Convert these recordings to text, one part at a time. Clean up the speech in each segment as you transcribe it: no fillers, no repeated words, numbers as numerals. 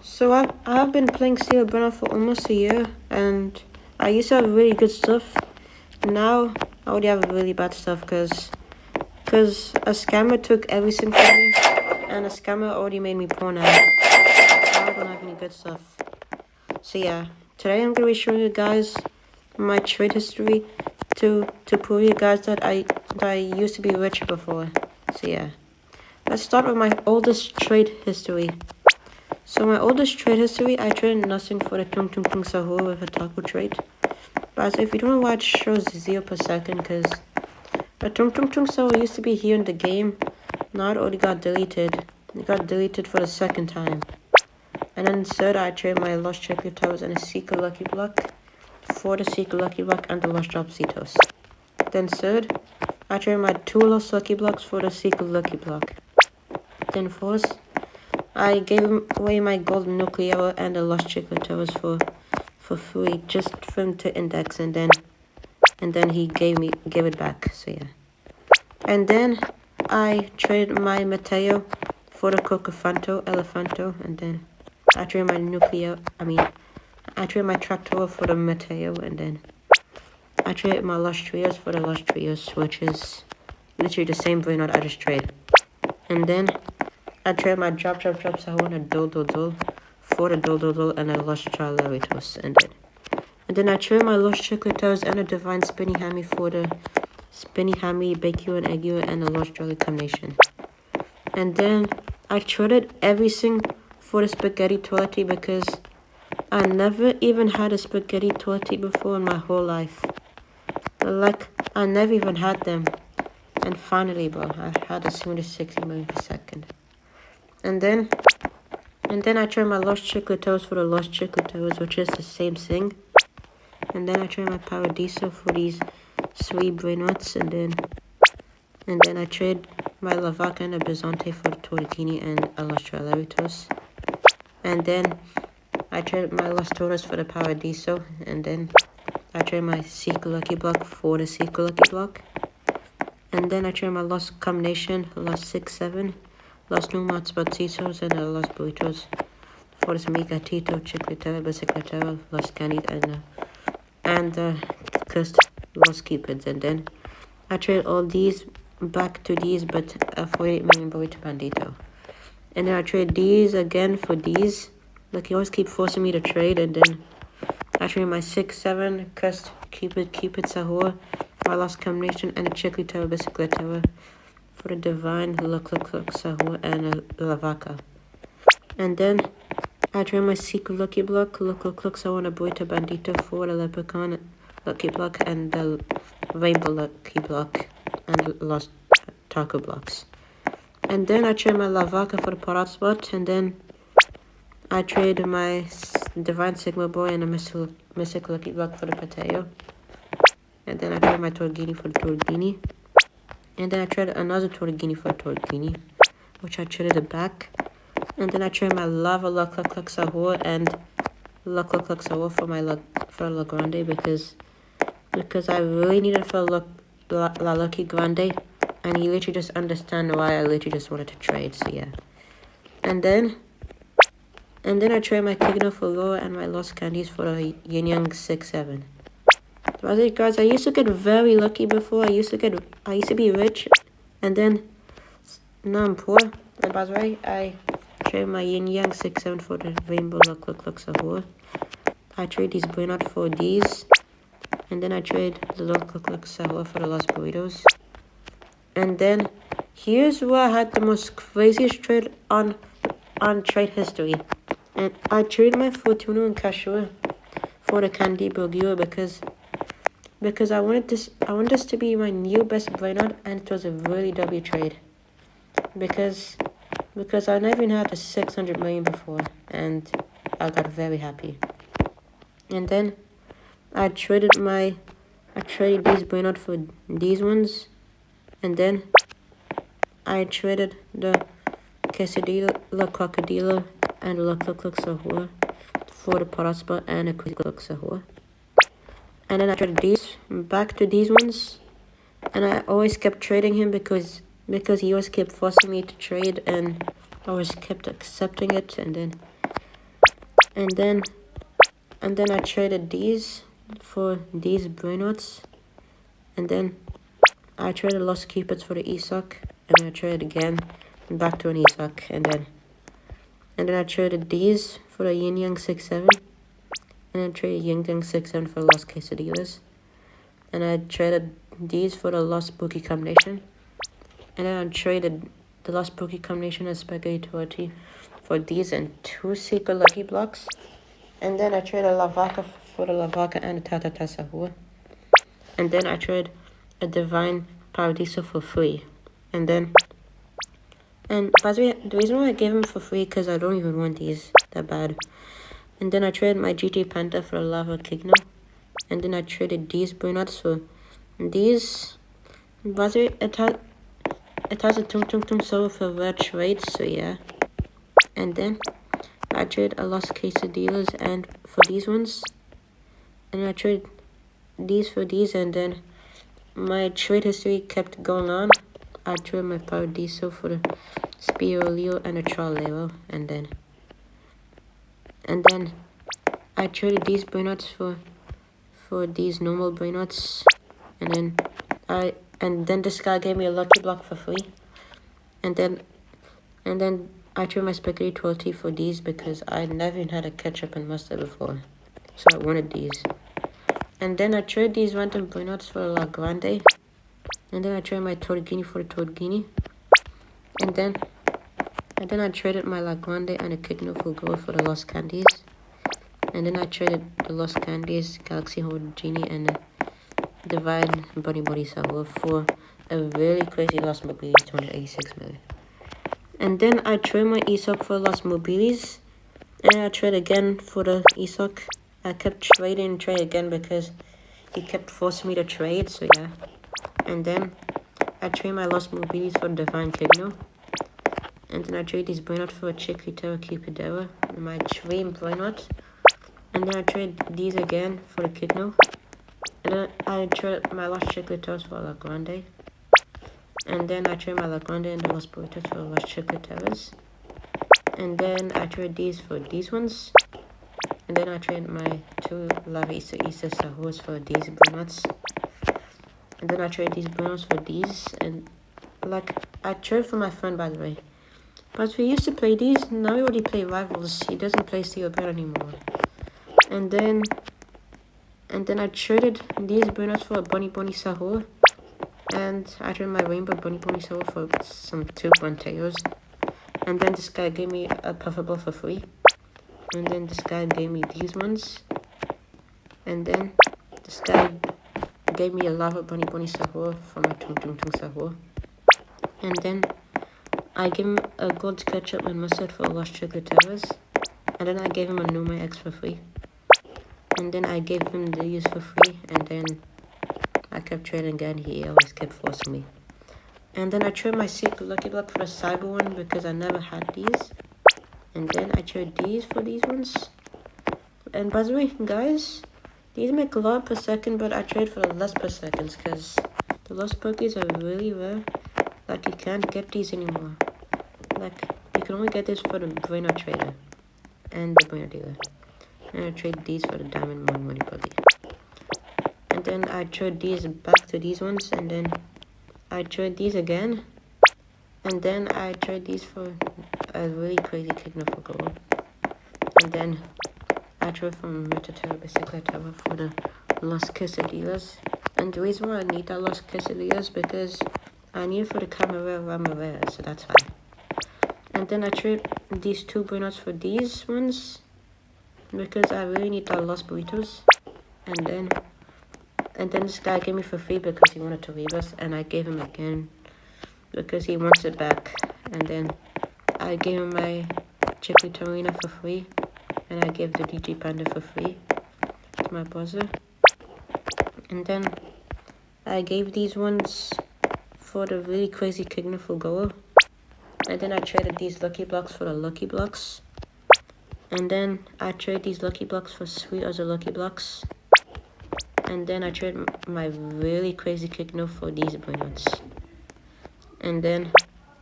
So I've been playing Seal Brenner for almost a year, and I used to have really good stuff. Now I already have really bad stuff because a scammer took everything from me, and a scammer already made me poor now. I don't have any good stuff. So yeah, today I'm gonna be showing you guys my trade history to prove you guys that I used to be rich before. So yeah, let's start with my oldest trade history. So my oldest trade history, I traded nothing for the Tung Tung Tung Sahur with a taco trade. But if you don't know why it shows 0 per second, because the Tung Tung Tung Sahur used to be here in the game. Now it already got deleted. It got deleted for the second time. And then third, I traded my Lost Chocolate Towers and a Secret Lucky Block for the Secret Lucky Block and the Lost Drop Cetos. Then third, I traded my 2 Lost Lucky Blocks for the Secret Lucky Block. Then fourth, I gave away my golden nuclear and the lost chocolate towers for free, just for him to index, and then he gave it back. So yeah. And then I traded my Mateo for the Cocofanto Elefanto, and then I traded my I traded my Tractor for the Mateo, and then I traded my Lost Trios for the Lost Trios, which is literally the same brainrot I just traded. And then I traded my drop Sahur and a Dol for the Dol and a Lost Charlaritos, and then I traded my Lost Chocolate Towers and a Divine Spinny Hammy for the Spinny Hammy, Bake You and Egg You and a Lost Jolly Combination. And then I traded everything for the Spaghetti Toiletti because I never even had a Spaghetti Toiletti before in my whole life. Like, I never even had them. And finally, bro, I had a 260 million per second. And then I traded my Lost Chocolate Towers for the Lost Chocolate Towers, which is the same thing. And then I traded my Paradiso for these 3 brainrots, and then I traded my Lavaca and a Bizante for the Tortini and a Lost Traleritos. And then I traded my Lost Toros for the Paradiso, and then I traded my Secret Lucky Block for the Secret Lucky Block. And then I traded my Lost Combination, Lost 6-7. Lost Numat Spatitos and Lost Burritos for this Mega Tito, Chicletera, Bicicletera, Lost Candies, and cursed Lost Cupids. And then I trade all these back to these, but 48 million Burrito Bandito. And then I trade these again for these. Like, you always keep forcing me to trade. And then I trade my 6-7 cursed Cupid Sahur, my Lost Combination, and a Chicletera, Bicicletera for the Divine Look Sahur and a Lavaca. And then I try my Secret Lucky Block, Look Sahur and a Burrito Bandito for the Leprechaun Lucky Block and the Rainbow Lucky Block and the Lost Taco Blocks. And then I trade my Lavaca for the Parrot Spot, and then I trade my Divine Sigma Boy and a Mystic Lucky Block for the Pateo. And then I trade my Torghini for the Torghini. And then I traded another Torghini for a Torghini, which I traded it back. And then I traded my Lava Luck Sahur and Luck Sahur for La Grande because I really needed for La Lucky Grande, and you literally just understand why I literally just wanted to trade. So yeah. And then I traded my Kigno for Laura and my Lost Candies for a Yin Yang 6-7. So I think, guys, I used to get very lucky before. I used to be rich, and then now I'm poor. And by the way, I trade my Yin Yang 6-7 for the Rainbow Luck Sahur. I trade these brainrot for these, and then I trade the Luck Sahur for the Lost Burritos. And then here's where I had the most craziest trade on trade history. And I traded my Fortuna and Cashew for the Candy Burgio because I wanted this to be my new best brainrot, and it was a really W trade. Because I never even had a 600 million before, and I got very happy. And then I traded these brainrot for these ones, and then I traded the Quesadilla, La Crocodilo, and La Sahur for the Paraspa and a Quick Sahur. And then I traded these back to these ones, and I always kept trading him because he always kept forcing me to trade, and I always kept accepting it. And And then I traded these for these brainrots. And then I traded lost cupids for the ESOC. And then I traded again back to an ESOC. And then I traded these for the Yin Yang 6-7. And then I traded Yin Yang 6-7 for the lost quesadillas. And I traded these for the lost bookie combination. And then I traded the lost bookie combination and spaghetti torti for these and 2 secret lucky blocks. And then I traded a Lavaca for the Lavaca and a Tata Sahur. And then I traded a Divine Paradiso for free. And by the way, the reason why I gave them for free because I don't even want these that bad. And then I traded my GT Panda for a Lava Kigno. And then I traded these brainrots for these. By the way, it has a Tung Tung Tung Soul for rare trades, so yeah. And then I traded a Lost Quesadillas and for these ones. And I traded these for these, and then my trade history kept going on. I traded my Paradiso for the Spirulio and a Trolero, and then I traded these brainrots for these normal brainrots, and then this guy gave me a lucky block for free, and then I traded my spaghetti torti for these because I never even had a ketchup and mustard before, so I wanted these. And then I traded these random brainrots for La Grande, and then I traded my Torghini for the Torghini, and then I traded my La Grande and a Kigno for gold for the Lost Candies. And then I traded the Lost Candies, Galaxy Horde Genie, and a Divine Bunny Body Sahur for a really crazy Lost Mobilis, 286 million. And then I traded my ESOC for Lost Mobilis, and I traded again for the ESOC. I kept trading and trade again because he kept forcing me to trade, so yeah. And then I traded my Lost Mobilis for Divine Kigno. And then I traded these brainrots for a Chiquitera Cupidera, and my Dream brainrot. And then I traded these again for the Kigno. And then I traded my Lost Chicleteras for La Grande. And then I traded my La Grande and the Lost Burritos for Lost Chicleteras. And then I traded these for these ones. And then I traded my 2 Lava Isa Sahurs for these brainrots. And then I traded these brainrots for these. And I traded for my friend, by the way. But we used to play these, now we already play Rivals. He doesn't play Steel Bear anymore. And then I traded these brainrots for a Bunny Sahur. And I traded my Rainbow Bunny Sahur for some 2 Bunteos. And then this guy gave me a Puffable for free. And then this guy gave me these ones. And then this guy gave me a Lava Bunny Sahur for my Tung Tung Tung Sahur. And then I gave him a gold ketchup and mustard for Lost Chicleteras. And then I gave him a Numa X for free. And then I gave him these for free. And then I kept trading again. He always kept forcing me. And then I traded my secret lucky block for a cyber one because I never had these. And then I traded these for these ones. And by the way, guys, these make a lot per second, but I trade for the less per seconds because the lost Pokies are really rare. Like, you can't get these anymore. Like, you can only get this for the brainrot trader and the brainrot dealer. And I trade these for the diamond money Poki. And then I trade these back to these ones, and then I trade these again. And then I trade these for a really crazy Kigno for gold. And then I trade from Metatera Bicicletera for the Lost Quesadillas. And the reason why I need that Lost Quesadillas because I need it for the Camera Ramavera, so that's why. And then I trade these 2 brainrots for these ones because I really need that Lost Burritos. And then this guy gave me for free because he wanted to leave us, and I gave him again because he wants it back. And then I gave him my Chiquitorina for free, and I gave the DG Panda for free to my brother. And then I gave these ones for the really crazy Kigno for gold. And then I traded these lucky blocks for the lucky blocks. And then I traded these lucky blocks for sweet other lucky blocks. And then I traded my really crazy Kigno for these brainrots. And then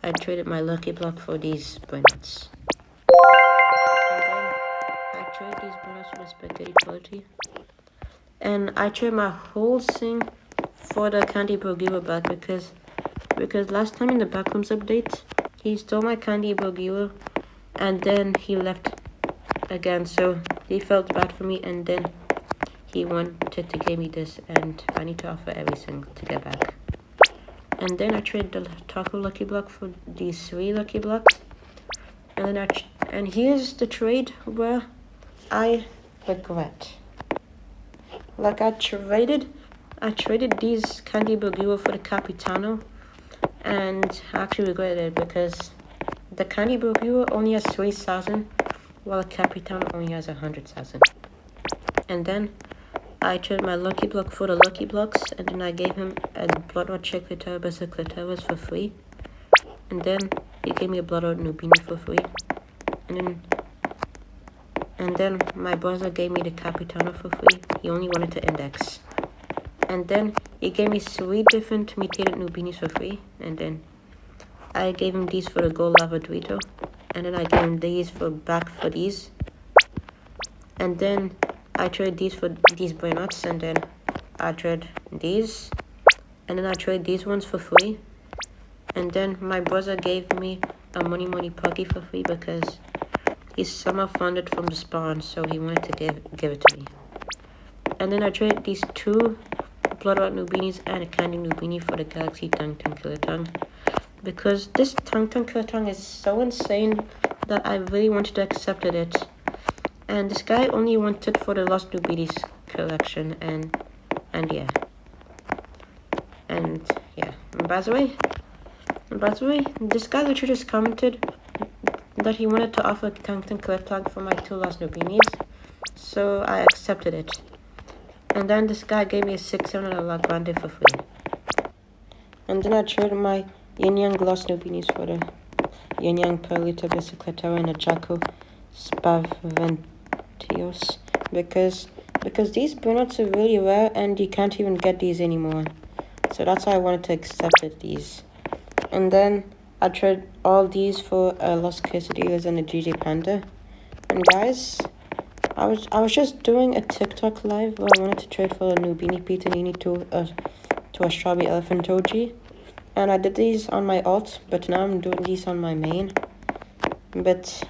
I traded my lucky block for these brainrots. And then I traded quality. And I traded my whole thing for the candy burger back because last time in the Backrooms update, he stole my candy burger and then he left again, so he felt bad for me, and then he wanted to give me this, and I need to offer everything to get back. And then I traded the taco lucky block for these 3 lucky blocks, and then and here's the trade where I regret. Like I traded these candy burger for the Capitano, and I actually regretted it because the candy burger only has 3,000, while the Capitano only has 100,000. And then I traded my lucky block for the lucky blocks, and then I gave him a bloodrot check clitoris for free, and then he gave me a bloodrot Nubini for free, and then my brother gave me the Capitano for free. He only wanted to index. And then he gave me 3 different mutated Nubinis for free, and then I gave him these for the gold lava Dorito, and then I gave him these for these, and then I traded these for these brainrots, and then I traded these, and then I traded these ones for free, and then my brother gave me a money Puggy for free because he's somehow funded from the spawn, so he wanted to give it to me. And then I traded these 2 bloodrot Nubinis and a candy Nubini for the Galaxy Tung Killer Tongue, because this Tung Killer Tongue is so insane that I really wanted to accept it. And this guy only wanted for the Lost Nubinis collection, and yeah. And by the way, this guy literally just commented that he wanted to offer Tung Killer Tongue for my 2 Lost Nubinis, so I accepted it. And then this guy gave me a 600 La Grande for free. And then I traded my Yin Yang Lost Nubinis for the Yin Yang Perlita Bicicleta and a Jaco Spaventios, because these brainrots are really rare and you can't even get these anymore. So that's why I wanted to accept these. And then I traded all these for a Los Quesadillas and a GJ Panda. And guys, I was just doing a TikTok live where I wanted to trade for a Nubini Pitanini to a Strawberry Elephant Doji. And I did these on my alt, but now I'm doing these on my main. But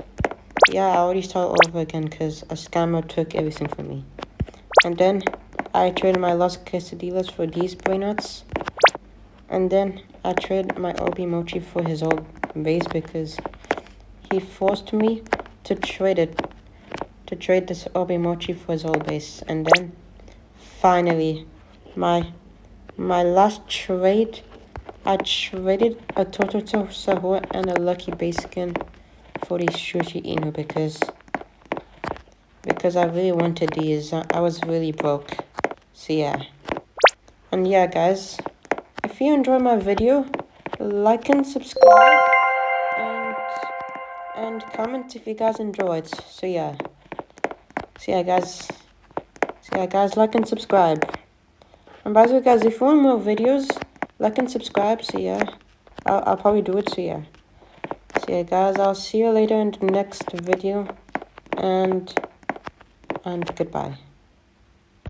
yeah, I already started all over again because a scammer took everything from me. And then I traded my Los Quesadillas for these brainrots. And then I traded my Obi Mochi for his old base because he forced me to trade this Obi Mochi for his old base. And then finally, my last trade, I traded a Totoro Sahur and a Lucky Base Skin for these Shushi Inu because I really wanted these. I was really broke. So yeah. And yeah, guys, if you enjoyed my video, like and subscribe, and comment if you guys enjoyed. So yeah, guys, like and subscribe. And by the way, guys, if you want more videos, like and subscribe. So yeah, I'll probably do it. So yeah, guys, I'll see you later in the next video, and goodbye.